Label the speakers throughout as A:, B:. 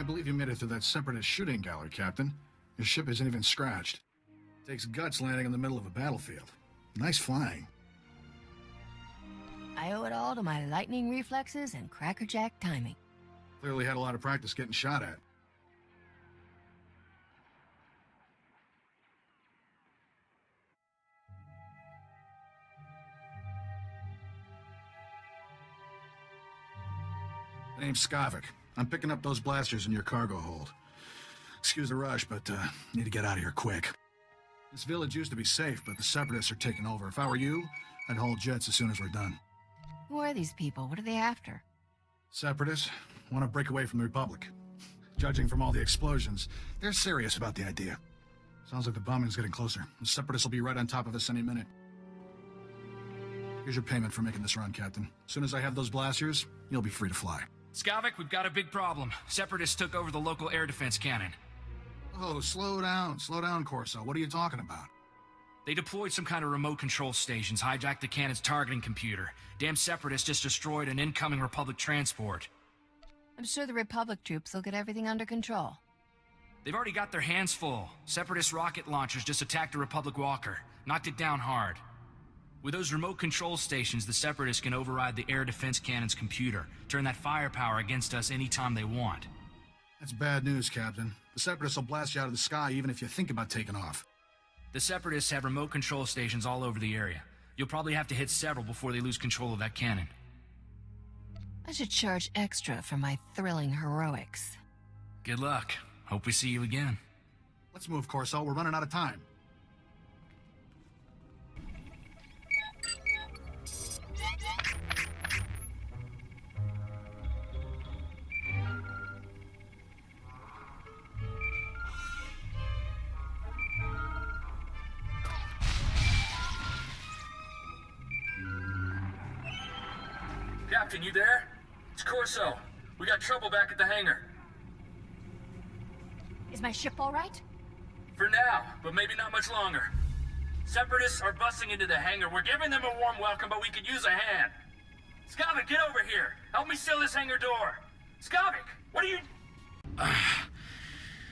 A: Can't believe you made it through that Separatist shooting gallery, Captain. Your ship isn't even scratched. Takes guts landing in the middle of a battlefield. Nice flying.
B: I owe it all to my lightning reflexes and crackerjack timing.
A: Clearly had a lot of practice getting shot at. My name's Skavik. I'm picking up those blasters in your cargo hold. Excuse the rush, but need to get out of here quick. This village used to be safe, but the Separatists are taking over. If I were you, I'd hold jets as soon as we're done.
B: Who are these people? What are they after?
A: Separatists want to break away from the Republic. Judging from all the explosions, they're serious about the idea. Sounds like the bombing's getting closer. The Separatists will be right on top of us any minute. Here's your payment for making this run, Captain. As soon as I have those blasters, you'll be free to fly.
C: Skavik, we've got a big problem. Separatists took over the local air defense cannon.
A: Oh, slow down, Corso. What are you talking about?
C: They deployed some kind of remote control stations, hijacked the cannon's targeting computer. Damn Separatists just destroyed an incoming Republic transport.
B: I'm sure the Republic troops will get everything under control.
C: They've already got their hands full. Separatist rocket launchers just attacked a Republic walker, knocked it down hard. With those remote control stations, the Separatists can override the air defense cannon's computer, turn that firepower against us anytime they want.
A: That's bad news, Captain. The Separatists will blast you out of the sky even if you think about taking off.
C: The Separatists have remote control stations all over the area. You'll probably have to hit several before they lose control of that cannon.
B: I should charge extra for my thrilling heroics.
C: Good luck. Hope we see you again.
A: Let's move, Corso. We're running out of time.
C: Captain, you there? It's Corso. We got trouble back at the hangar.
B: Is my ship all right?
C: For now, but maybe not much longer. Separatists are busting into the hangar. We're giving them a warm welcome, but we could use a hand. Skavik, get over here. Help me seal this hangar door. Skavik, what are you...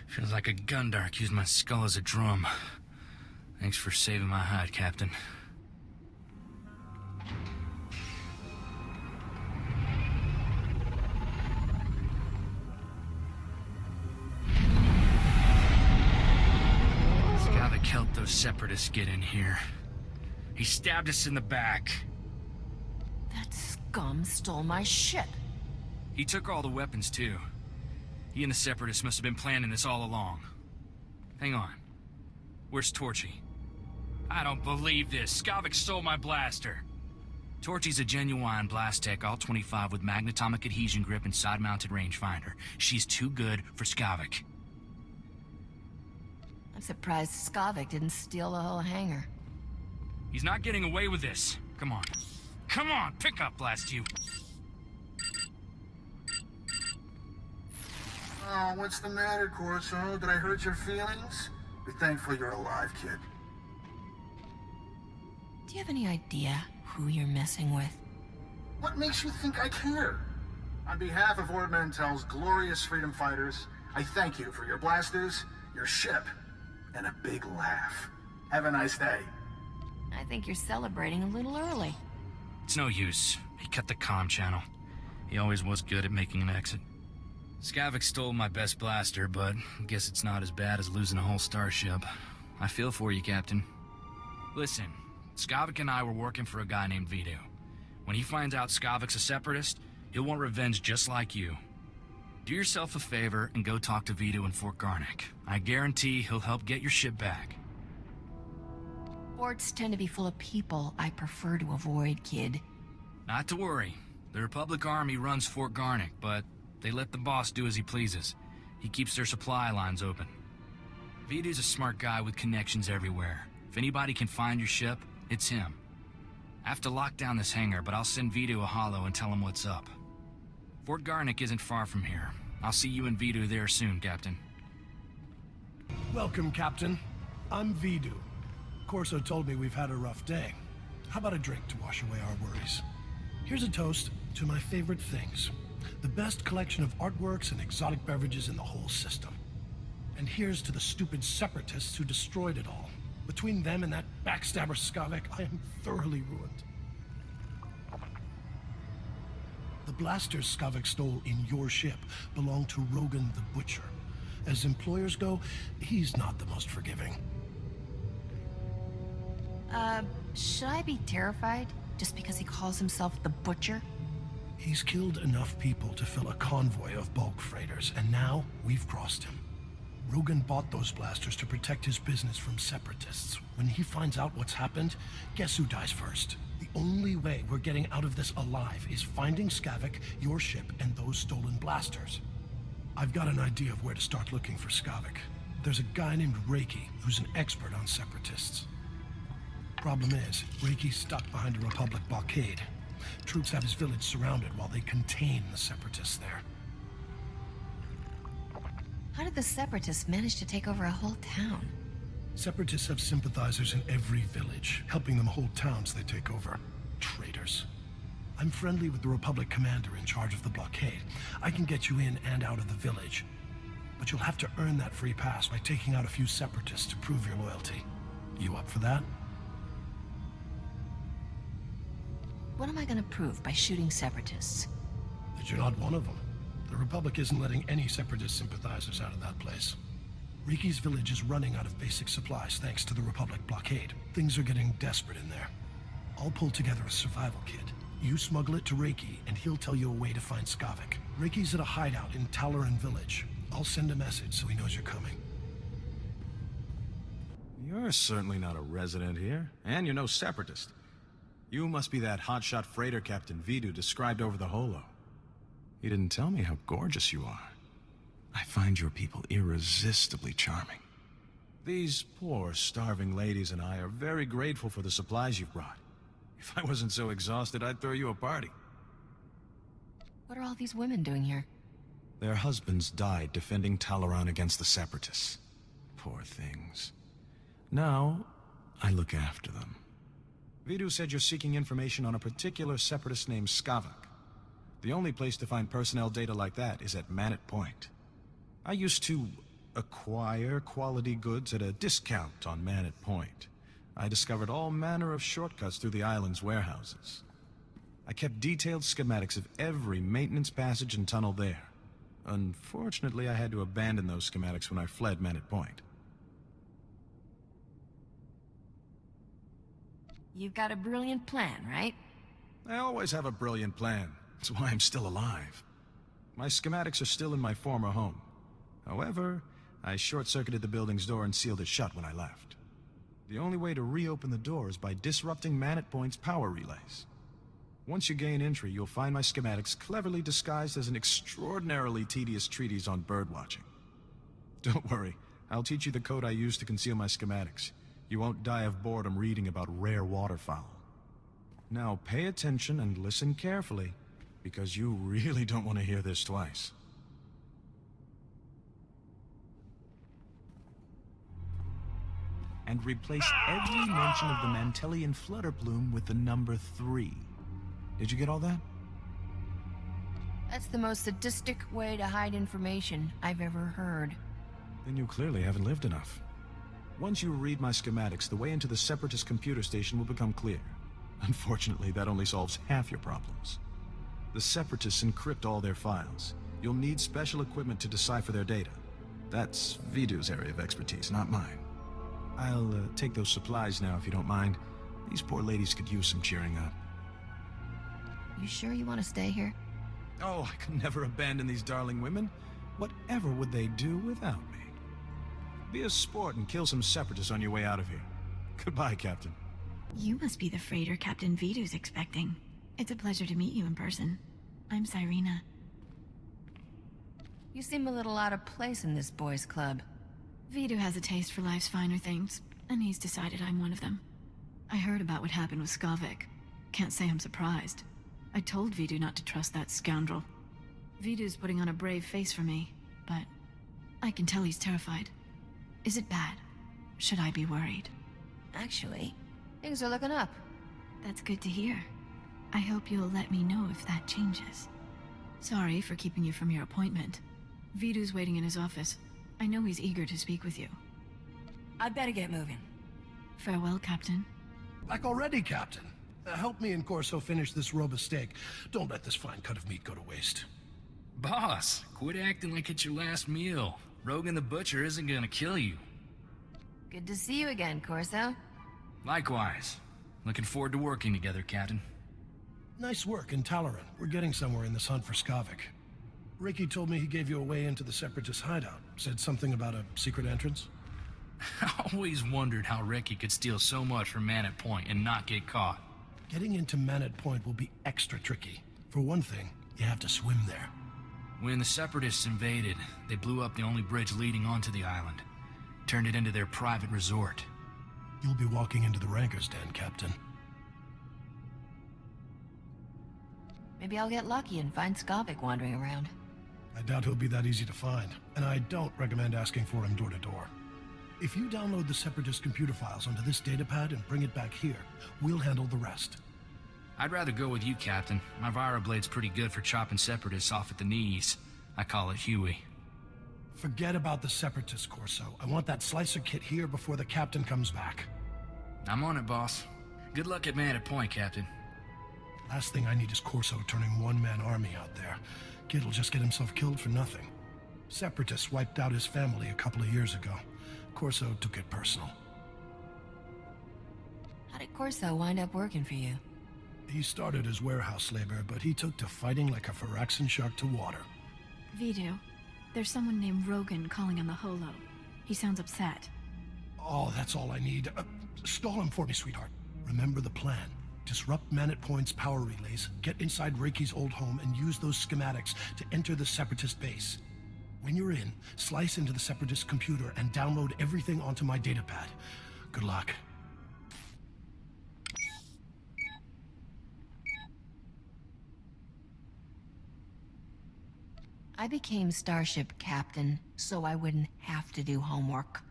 C: Feels like a Gundark used my skull as a drum. Thanks for saving my hide, Captain. Help those Separatists get in here. He stabbed us in the back.
B: That scum stole my ship.
C: He took all the weapons, too. He and the Separatists must have been planning this all along. Hang on. Where's Torchy? I don't believe this. Skavik stole my blaster. Torchy's a genuine blast tech, all 25 with magnetomic adhesion grip and side-mounted rangefinder. She's too good for Skavik.
B: I'm surprised Skavik didn't steal the whole hangar.
C: He's not getting away with this. Come on. Come on, pick up, blast you.
A: Oh, what's the matter, Corso? Did I hurt your feelings? Be thankful you're alive, kid.
B: Do you have any idea who you're messing with?
A: What makes you think I care? On behalf of Lord Mantell's glorious freedom fighters, I thank you for your blasters, your ship, and a big laugh. Have a nice day.
B: I think you're celebrating a little early.
C: It's no use. He cut the comm channel. He always was good at making an exit. Skavik stole my best blaster, but I guess it's not as bad as losing a whole starship. I feel for you, Captain. Listen, Skavik and I were working for a guy named Vito. When he finds out Skavik's a Separatist, he'll want revenge just like you. Do yourself a favor and go talk to Vito in Fort Garnick. I guarantee he'll help get your ship back.
B: Forts tend to be full of people I prefer to avoid, kid.
C: Not to worry. The Republic Army runs Fort Garnick, but they let the boss do as he pleases. He keeps their supply lines open. Vito's a smart guy with connections everywhere. If anybody can find your ship, it's him. I have to lock down this hangar, but I'll send Vito a holo and tell him what's up. Fort Garnick isn't far from here. I'll see you and Vito there soon, Captain.
D: Welcome, Captain. I'm Vito. Corso told me we've had a rough day. How about a drink to wash away our worries? Here's a toast to my favorite things. The best collection of artworks and exotic beverages in the whole system. And here's to the stupid separatists who destroyed it all. Between them and that backstabber Skavek, I am thoroughly ruined. The blasters Skavek stole in your ship belong to Rogan the Butcher. As employers go, he's not the most forgiving.
B: Should I be terrified just because he calls himself the Butcher?
D: He's killed enough people to fill a convoy of bulk freighters, and now we've crossed him. Rogan bought those blasters to protect his business from separatists. When he finds out what's happened, guess who dies first? The only way we're getting out of this alive is finding Skavek, your ship, and those stolen blasters. I've got an idea of where to start looking for Skavek. There's a guy named Reiki who's an expert on separatists. Problem is, Reiki's stuck behind a Republic blockade. Troops have his village surrounded while they contain the separatists there.
B: How did the Separatists manage to take over a whole town?
D: Separatists have sympathizers in every village, helping them hold towns they take over. Traitors. I'm friendly with the Republic commander in charge of the blockade. I can get you in and out of the village. But you'll have to earn that free pass by taking out a few Separatists to prove your loyalty. You up for that?
B: What am I gonna prove by shooting Separatists?
D: That you're not one of them. The Republic isn't letting any Separatist sympathizers out of that place. Reiki's village is running out of basic supplies thanks to the Republic blockade. Things are getting desperate in there. I'll pull together a survival kit. You smuggle it to Reiki, and he'll tell you a way to find Skavek. Reiki's at a hideout in Talaran village. I'll send a message so he knows you're coming.
E: You're certainly not a resident here, and you're no separatist. You must be that hotshot freighter Captain Vidu described over the holo. You didn't tell me how gorgeous you are. I find your people irresistibly charming. These poor, starving ladies and I are very grateful for the supplies you've brought. If I wasn't so exhausted, I'd throw you a party.
B: What are all these women doing here?
E: Their husbands died defending Talaran against the Separatists. Poor things. Now, I look after them. Vidu said you're seeking information on a particular Separatist named Skavek. The only place to find personnel data like that is at Manat Point. I used to acquire quality goods at a discount on Manat Point. I discovered all manner of shortcuts through the island's warehouses. I kept detailed schematics of every maintenance passage and tunnel there. Unfortunately, I had to abandon those schematics when I fled Manat Point.
B: You've got a brilliant plan, right?
E: I always have a brilliant plan. That's why I'm still alive. My schematics are still in my former home. However, I short-circuited the building's door and sealed it shut when I left. The only way to reopen the door is by disrupting Manat Point's power relays. Once you gain entry, you'll find my schematics cleverly disguised as an extraordinarily tedious treatise on birdwatching. Don't worry, I'll teach you the code I use to conceal my schematics. You won't die of boredom reading about rare waterfowl. Now pay attention and listen carefully, because you really don't want to hear this twice. And replace every mention of the Mantellian flutterbloom with the number 3. Did you get all that?
B: That's the most sadistic way to hide information I've ever heard.
E: Then you clearly haven't lived enough. Once you read my schematics, the way into the Separatist computer station will become clear. Unfortunately, that only solves half your problems. The Separatists encrypt all their files. You'll need special equipment to decipher their data. That's Vidu's area of expertise, not mine. I'll take those supplies now, if you don't mind. These poor ladies could use some cheering up.
B: You sure you want to stay here?
E: Oh, I could never abandon these darling women. Whatever would they do without me? Be a sport and kill some Separatists on your way out of here. Goodbye, Captain.
F: You must be the freighter Captain Vidu's expecting. It's a pleasure to meet you in person. I'm Cyrena.
B: You seem a little out of place in this boys' club.
F: Vidu has a taste for life's finer things, and he's decided I'm one of them. I heard about what happened with Skavek. Can't say I'm surprised. I told Vidu not to trust that scoundrel. Vidu's putting on a brave face for me, but I can tell he's terrified. Is it bad? Should I be worried?
B: Actually, things are looking up.
F: That's good to hear. I hope you'll let me know if that changes. Sorry for keeping you from your appointment. Vidu's waiting in his office. I know he's eager to speak with you.
B: I'd better get moving.
F: Farewell, Captain.
D: Like already, Captain. Help me and Corso finish this robe of steak. Don't let this fine cut of meat go to waste.
C: Boss, quit acting like it's your last meal. Rogan the Butcher isn't gonna kill you.
B: Good to see you again, Corso.
C: Likewise. Looking forward to working together, Captain.
D: Nice work in Talaran. We're getting somewhere in this hunt for Skavik. Ricky told me he gave you a way into the Separatist hideout. Said something about a secret entrance?
C: I always wondered how Ricky could steal so much from Man at Point and not get caught.
D: Getting into Manet Point will be extra tricky. For one thing, you have to swim there.
C: When the Separatists invaded, they blew up the only bridge leading onto the island. Turned it into their private resort.
D: You'll be walking into the Ranker's Den, Captain.
B: Maybe I'll get lucky and find Skavik wandering around.
D: I doubt he'll be that easy to find, and I don't recommend asking for him door to door. If you download the Separatist computer files onto this datapad and bring it back here, we'll handle the rest.
C: I'd rather go with you, Captain. My Viroblade's pretty good for chopping Separatists off at the knees. I call it Huey.
D: Forget about the Separatist, Corso. I want that slicer kit here before the Captain comes back.
C: I'm on it, boss. Good luck at Man at Point, Captain.
D: Last thing I need is Corso turning one-man army out there. Kid'll just get himself killed for nothing. Separatists wiped out his family a couple of years ago. Corso took it personal.
B: How did Corso wind up working for you?
D: He started as warehouse labor, but he took to fighting like a Phyraxan shark to water.
F: Vidu, there's someone named Rogan calling on the Holo. He sounds upset.
D: Oh, that's all I need. Stall him for me, sweetheart. Remember the plan. Disrupt Manet Point's power relays, get inside Reiki's old home, and use those schematics to enter the Separatist base. When you're in, slice into the Separatist computer and download everything onto my datapad. Good luck.
B: I became Starship Captain so I wouldn't have to do homework.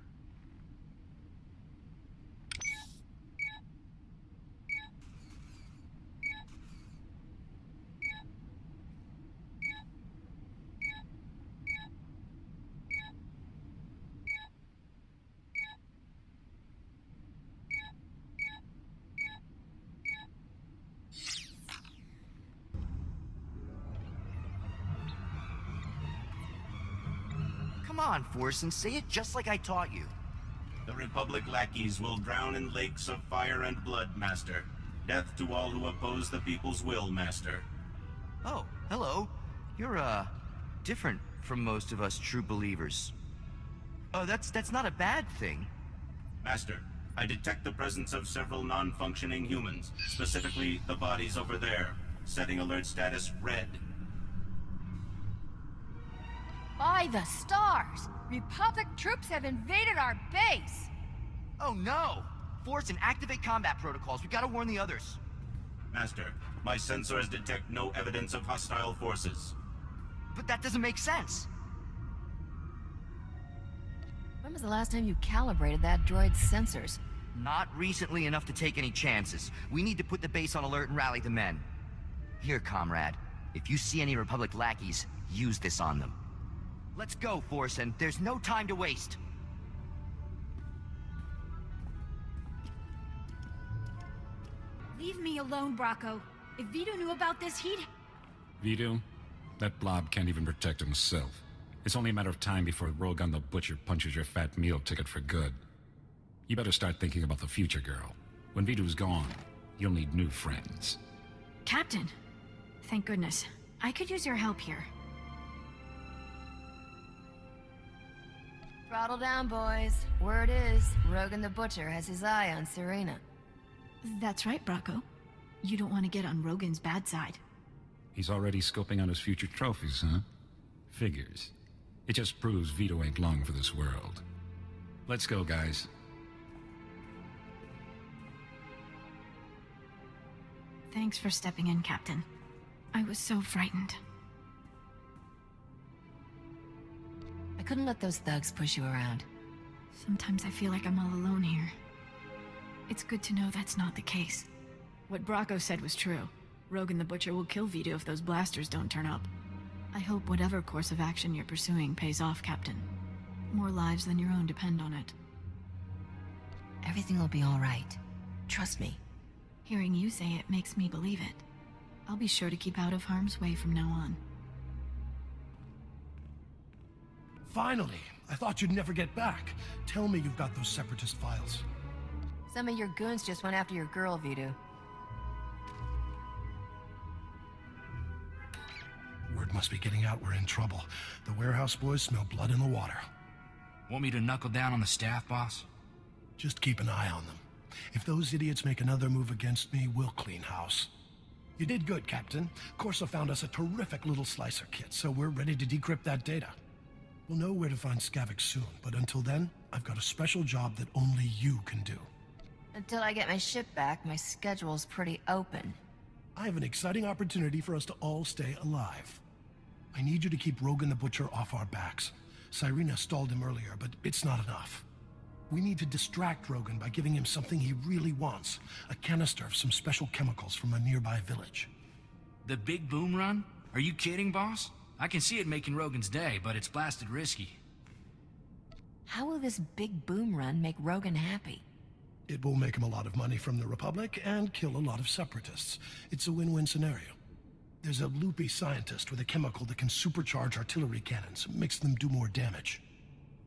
G: Come on, Force, and say it just like I taught you.
H: The Republic lackeys will drown in lakes of fire and blood, Master. Death to all who oppose the people's will, Master.
G: Oh, hello. You're, different from most of us true believers. Oh, that's not a bad thing.
H: Master, I detect the presence of several non-functioning humans, specifically the bodies over there. Setting alert status red.
I: By the stars! Republic troops have invaded our base!
G: Oh no! Force and activate combat protocols. We gotta warn the others.
H: Master, my sensors detect no evidence of hostile forces.
G: But that doesn't make sense.
B: When was the last time you calibrated that droid's sensors?
G: Not recently enough to take any chances. We need to put the base on alert and rally the men. Here, comrade. If you see any Republic lackeys, use this on them. Let's go, Force, and there's no time to waste.
I: Leave me alone, Bracco. If Vidu knew about this, he'd...
J: Vidu? That blob can't even protect himself. It's only a matter of time before Rogan the Butcher punches your fat meal ticket for good. You better start thinking about the future, girl. When Vidu's gone, you'll need new friends.
F: Captain! Thank goodness. I could use your help here.
B: Throttle down, boys. Word is, Rogan the Butcher has his eye on Serena.
F: That's right, Bracco. You don't want to get on Rogan's bad side.
J: He's already scoping out his future trophies, huh? Figures. It just proves Vito ain't long for this world. Let's go, guys.
F: Thanks for stepping in, Captain. I was so frightened.
B: I couldn't let those thugs push you around.
F: Sometimes I feel like I'm all alone here. It's good to know that's not the case. What Bracco said was true. Rogan the Butcher will kill Vito if those blasters don't turn up. I hope whatever course of action you're pursuing pays off, Captain. More lives than your own depend on it.
B: Everything will be all right. Trust me.
F: Hearing you say it makes me believe it. I'll be sure to keep out of harm's way from now on.
D: Finally! I thought you'd never get back. Tell me you've got those Separatist files.
B: Some of your goons just went after your girl, Vidu.
D: Word must be getting out we're in trouble. The warehouse boys smell blood in the water.
C: Want me to knuckle down on the staff, boss?
D: Just keep an eye on them. If those idiots make another move against me, we'll clean house. You did good, Captain. Corsa found us a terrific little slicer kit, so we're ready to decrypt that data. We'll know where to find Skavik soon, but until then, I've got a special job that only you can do.
B: Until I get my ship back, my schedule's pretty open.
D: I have an exciting opportunity for us to all stay alive. I need you to keep Rogan the Butcher off our backs. Cyrena stalled him earlier, but it's not enough. We need to distract Rogan by giving him something he really wants. A canister of some special chemicals from a nearby village.
C: The big boom run? Are you kidding, boss? I can see it making Rogan's day, but it's blasted risky.
B: How will this big boom run make Rogan happy?
D: It will make him a lot of money from the Republic and kill a lot of Separatists. It's a win-win scenario. There's a loopy scientist with a chemical that can supercharge artillery cannons, makes them do more damage.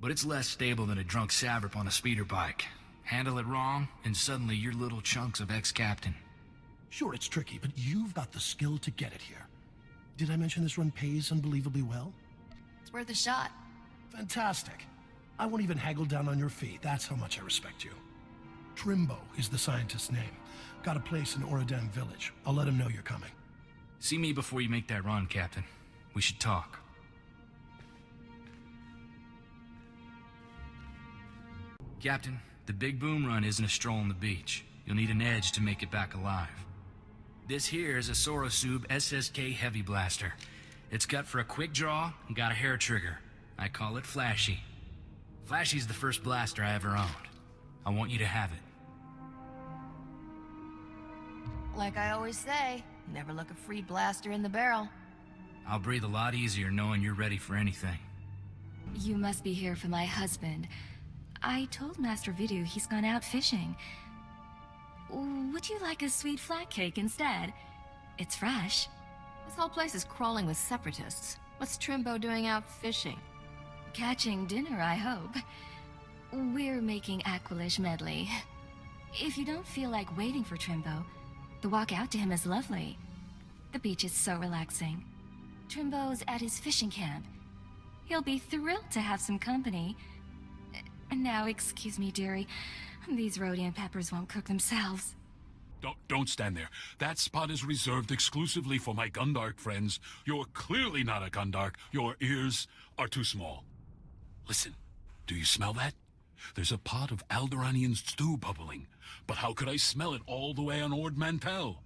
C: But it's less stable than a drunk savrip on a speeder bike. Handle it wrong, and suddenly you're little chunks of ex-captain.
D: Sure, it's tricky, but you've got the skill to get it here. Did I mention this run pays unbelievably well?
B: It's worth a shot.
D: Fantastic. I won't even haggle down on your fee. That's how much I respect you. Trimbo is the scientist's name. Got a place in Oradam village. I'll let him know you're coming.
C: See me before you make that run, Captain. We should talk. Captain, the big boom run isn't a stroll on the beach. You'll need an edge to make it back alive. This here is a Sorosub SSK Heavy Blaster. It's cut for a quick draw and got a hair trigger. I call it Flashy. Flashy's the first blaster I ever owned. I want you to have it.
B: Like I always say, never look a free blaster in the barrel.
C: I'll breathe a lot easier knowing you're ready for anything.
K: You must be here for my husband. I told Master Vidu he's gone out fishing. Would you like a sweet flat cake instead? It's fresh.
B: This whole place is crawling with Separatists. What's Trimbo doing out fishing?
K: Catching dinner, I hope. We're making Aqualish medley. If you don't feel like waiting for Trimbo, the walk out to him is lovely. The beach is so relaxing. Trimbo's at his fishing camp. He'll be thrilled to have some company. Now, excuse me, dearie. These Rhodian peppers won't cook themselves.
L: Don't stand there. That spot is reserved exclusively for my Gundark friends. You're clearly not a Gundark. Your ears are too small. Listen, do you smell that? There's a pot of Alderaanian stew bubbling. But how could I smell it all the way on Ord Mantell?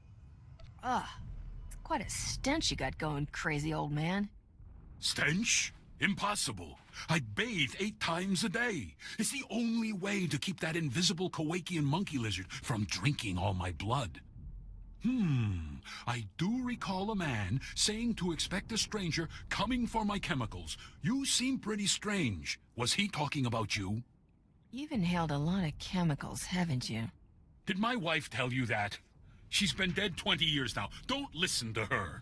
B: Ugh. It's quite a stench you got going, crazy old man.
L: Stench? Impossible. I bathe 8 times a day. It's the only way to keep that invisible Kowakian monkey lizard from drinking all my blood. I do recall a man saying to expect a stranger coming for my chemicals. You seem pretty strange. Was he talking about you?
B: You've inhaled a lot of chemicals, haven't you?
L: Did my wife tell you that? She's been dead 20 years now. Don't listen to her.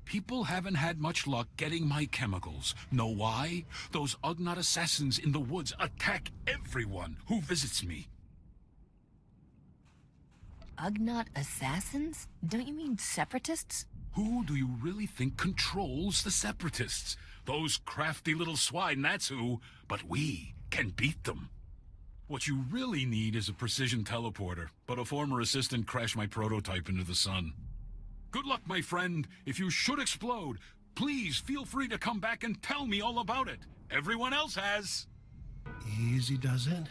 L: People haven't had much luck getting my chemicals. Know why? Those Ugnaught assassins in the woods attack everyone who visits me.
B: Ugnaught assassins? Don't you mean Separatists?
L: Who do you really think controls the Separatists? Those crafty little swine, that's who. But we can beat them. What you really need is a precision teleporter, but a former assistant crashed my prototype into the sun. Good luck, my friend. If you should explode, please feel free to come back and tell me all about it. Everyone else has.
D: Easy does it.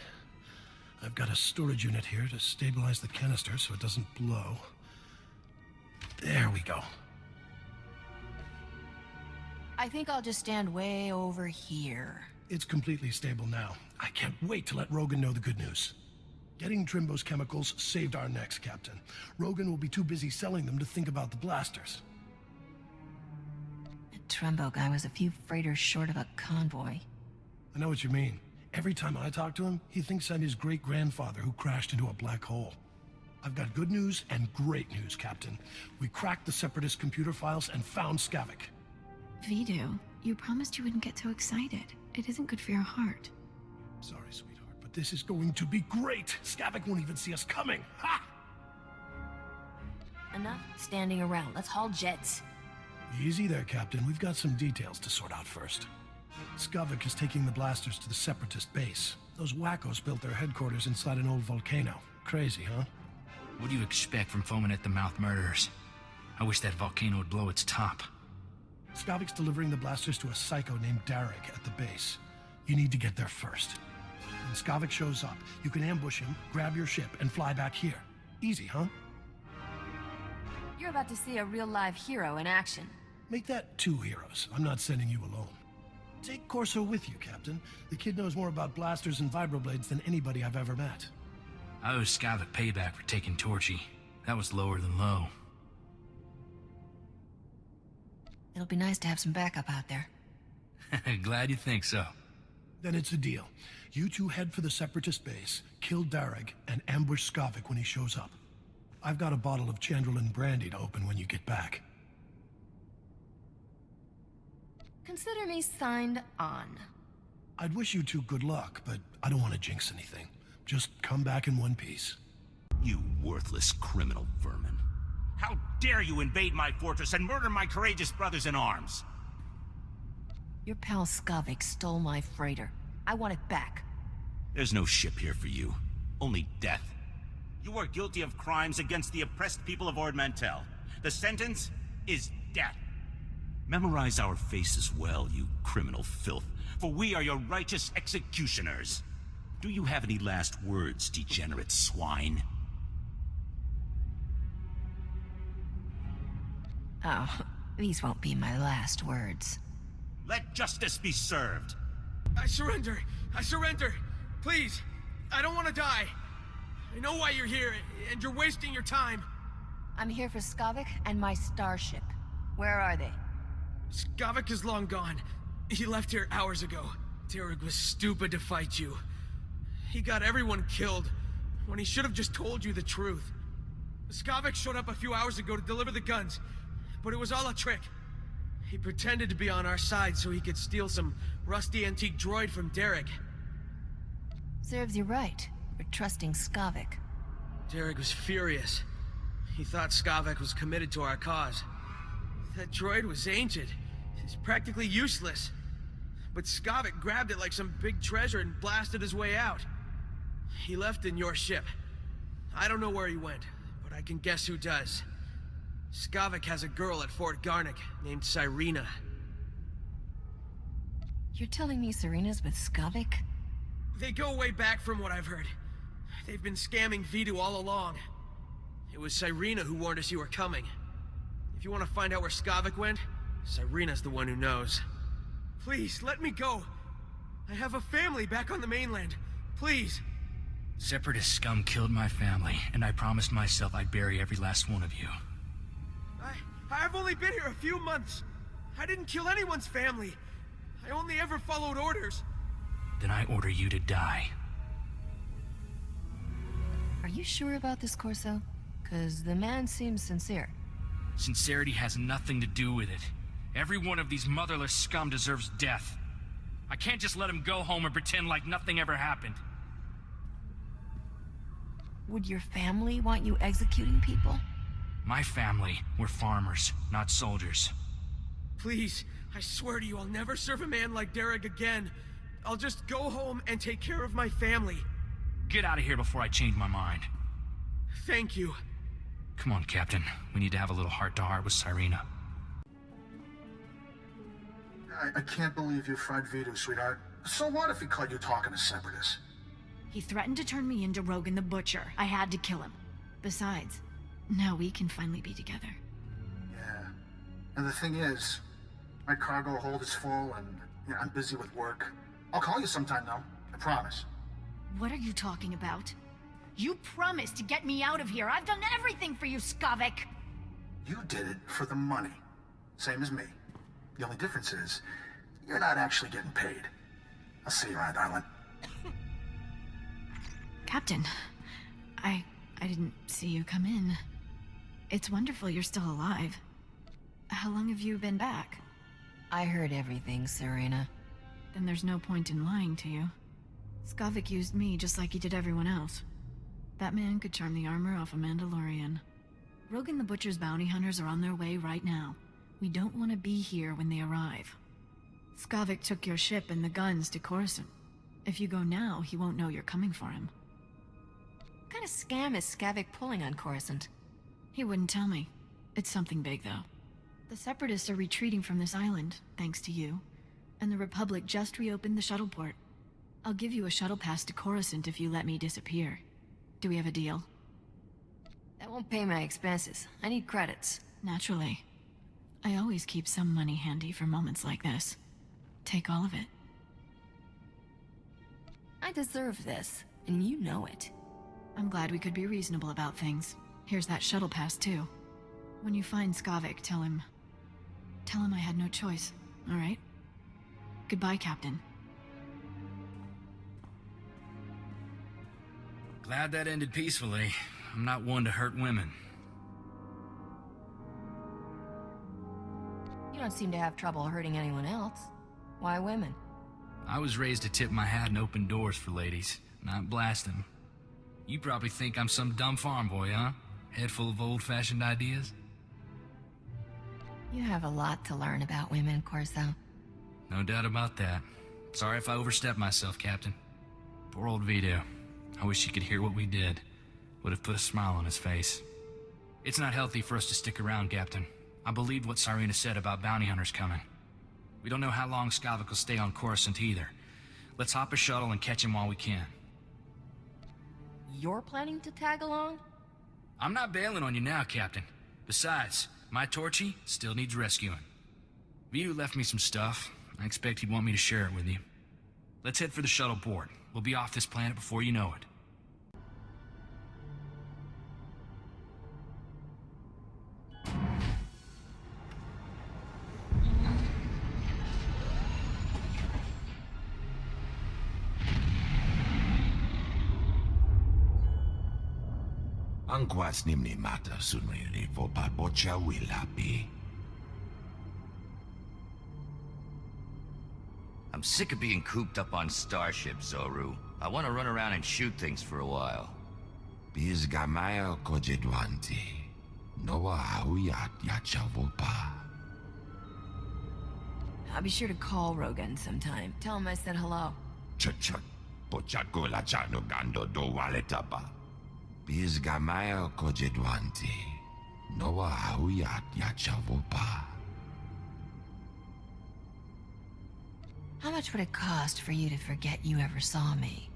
D: I've got a storage unit here to stabilize the canister so it doesn't blow. There we go.
B: I think I'll just stand way over here.
D: It's completely stable now. I can't wait to let Rogan know the good news. Getting Trimbo's chemicals saved our necks, Captain. Rogan will be too busy selling them to think about the blasters.
B: Trumbo guy was a few freighters short of a convoy.
D: I know what you mean. Every time I talk to him, he thinks I'm his great-grandfather who crashed into a black hole. I've got good news and great news, Captain. We cracked the Separatist computer files and found Skavik.
F: Vidu, you promised you wouldn't get so excited. It isn't good for your heart.
D: Sorry, sweetheart, but this is going to be great! Skavik won't even see us coming! Ha!
B: Enough standing around. Let's haul jets.
D: Easy there, Captain. We've got some details to sort out first. Skavik is taking the blasters to the Separatist base. Those wackos built their headquarters inside an old volcano. Crazy, huh?
C: What do you expect from foaming-at-the-mouth murderers? I wish that volcano would blow its top.
D: Skavik's delivering the blasters to a psycho named Darek at the base. You need to get there first. When Skavik shows up, you can ambush him, grab your ship, and fly back here. Easy, huh?
I: You're about to see a real-live hero in action.
D: Make that 2 heroes. I'm not sending you alone. Take Corso with you, Captain. The kid knows more about blasters and vibroblades than anybody I've ever met.
C: I owe Skavik payback for taking Torchy. That was lower than low.
B: It'll be nice to have some backup out there.
C: Glad you think so.
D: Then it's a deal. You two head for the Separatist base, kill Darek, and ambush Skavik when he shows up. I've got a bottle of Chandrelin brandy to open when you get back.
I: Consider me signed on.
D: I'd wish you two good luck, but I don't want to jinx anything. Just come back in one piece.
H: You worthless criminal vermin. How dare you invade my fortress and murder my courageous brothers in arms?
B: Your pal Skavik stole my freighter. I want it back.
H: There's no ship here for you. Only death. You are guilty of crimes against the oppressed people of Ord Mantell. The sentence is death. Memorize our faces well, you criminal filth, for we are your righteous executioners. Do you have any last words, degenerate swine?
B: Oh, these won't be my last words.
H: Let justice be served.
M: I surrender. I surrender. Please. I don't want to die. I know why you're here, and you're wasting your time.
B: I'm here for Skavik and my starship. Where are they?
M: Skavik is long gone. He left here hours ago. Derek was stupid to fight you. He got everyone killed, when he should have just told you the truth. Skavik showed up a few hours ago to deliver the guns, but it was all a trick. He pretended to be on our side so he could steal some rusty antique droid from Derek.
B: Serves you right for trusting Skavik.
M: Derek was furious. He thought Skavik was committed to our cause. That droid was ancient. It's practically useless. But Skavik grabbed it like some big treasure and blasted his way out. He left in your ship. I don't know where he went, but I can guess who does. Skavik has a girl at Fort Garnick named Cyrena.
B: You're telling me Serena's with Skavik?
M: They go way back from what I've heard. They've been scamming Vidu all along. It was Cyrena who warned us you were coming. If you want to find out where Skavik went, Cyrena's the one who knows. Please, let me go. I have a family back on the mainland. Please.
C: Separatist scum killed my family, and I promised myself I'd bury every last one of you.
M: I've only been here a few months. I didn't kill anyone's family. I only ever followed orders.
C: Then I order you to die.
B: Are you sure about this, Corso? 'Cause the man seems sincere.
C: Sincerity has nothing to do with it. Every one of these motherless scum deserves death. I can't just let him go home and pretend like nothing ever happened.
B: Would your family want you executing people?
C: My family were farmers, not soldiers.
M: Please, I swear to you, I'll never serve a man like Derek again. I'll just go home and take care of my family.
C: Get out of here before I change my mind.
M: Thank you.
C: Come on, Captain. We need to have a little heart-to-heart with Cyrena.
A: I can't believe you fried Vidu, sweetheart. So what if he caught you talking to Separatists?
F: He threatened to turn me into Rogan the Butcher. I had to kill him. Besides, now we can finally be together.
A: Yeah. And the thing is, my cargo hold is full and I'm busy with work. I'll call you sometime, though. I promise.
F: What are you talking about? You promised to get me out of here. I've done everything for you, Skavik.
A: You did it for the money. Same as me. The only difference is, you're not actually getting paid. I'll see you around, darling.
F: Captain, I didn't see you come in. It's wonderful you're still alive. How long have you been back?
B: I heard everything, Serena.
F: Then there's no point in lying to you. Skavik used me just like he did everyone else. That man could charm the armor off a Mandalorian. Rogan the Butcher's bounty hunters are on their way right now. We don't want to be here when they arrive. Skavik took your ship and the guns to Coruscant. If you go now, he won't know you're coming for him.
B: What kind of scam is Skavik pulling on Coruscant?
F: He wouldn't tell me. It's something big, though. The Separatists are retreating from this island, thanks to you. And the Republic just reopened the shuttle port. I'll give you a shuttle pass to Coruscant if you let me disappear. Do we have a deal?
B: That won't pay my expenses. I need credits.
F: Naturally. I always keep some money handy for moments like this. Take all of it.
B: I deserve this, and you know it.
F: I'm glad we could be reasonable about things. Here's that shuttle pass, too. When you find Skavik, tell him I had no choice, all right? Goodbye, Captain.
C: Glad that ended peacefully. I'm not one to hurt women.
B: You don't seem to have trouble hurting anyone else. Why women?
C: I was raised to tip my hat and open doors for ladies, not blast them. You probably think I'm some dumb farm boy, huh? Head full of old-fashioned ideas?
B: You have a lot to learn about women, Corso.
C: No doubt about that. Sorry if I overstepped myself, Captain. Poor old Vito. I wish he could hear what we did. Would have put a smile on his face. It's not healthy for us to stick around, Captain. I believed what Cyrena said about bounty hunters coming. We don't know how long Skavik will stay on Coruscant either. Let's hop a shuttle and catch him while we can.
B: You're planning to tag along?
C: I'm not bailing on you now, Captain. Besides, my Torchy still needs rescuing. Vito left me some stuff. I expect he'd want me to share it with you. Let's head for the shuttle port. We'll be off this planet before you know it.
N: Angkwas nimni mata sunri vo barbocha wilapi.
G: I'm sick of being cooped up on starships, Zoru. I want to run around and shoot things for a while.
N: Bizgamaya kojedwanti. Noa hauyat yachavopa.
B: I'll be sure to call Rogan sometime. Tell him I said hello.
N: Chachak. Pochakola chano gando do waletaba. Bizgamaya kojedwanti. Noa hauyat yachavopa.
B: How much would it cost for you to forget you ever saw me?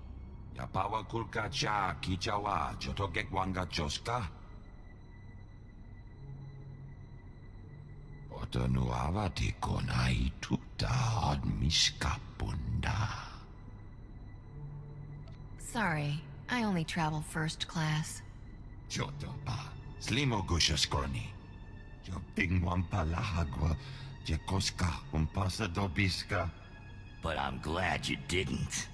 N: Yapawa kulka cha kichawa chotokek wanga choska. Otonuavati konai tuta od miskapunda.
B: Sorry, I only travel first class.
N: Chotopa, slimo gushaskorni. Yo pingwampa lahagwa, jekoska umpasa dobiska.
G: But I'm glad you didn't.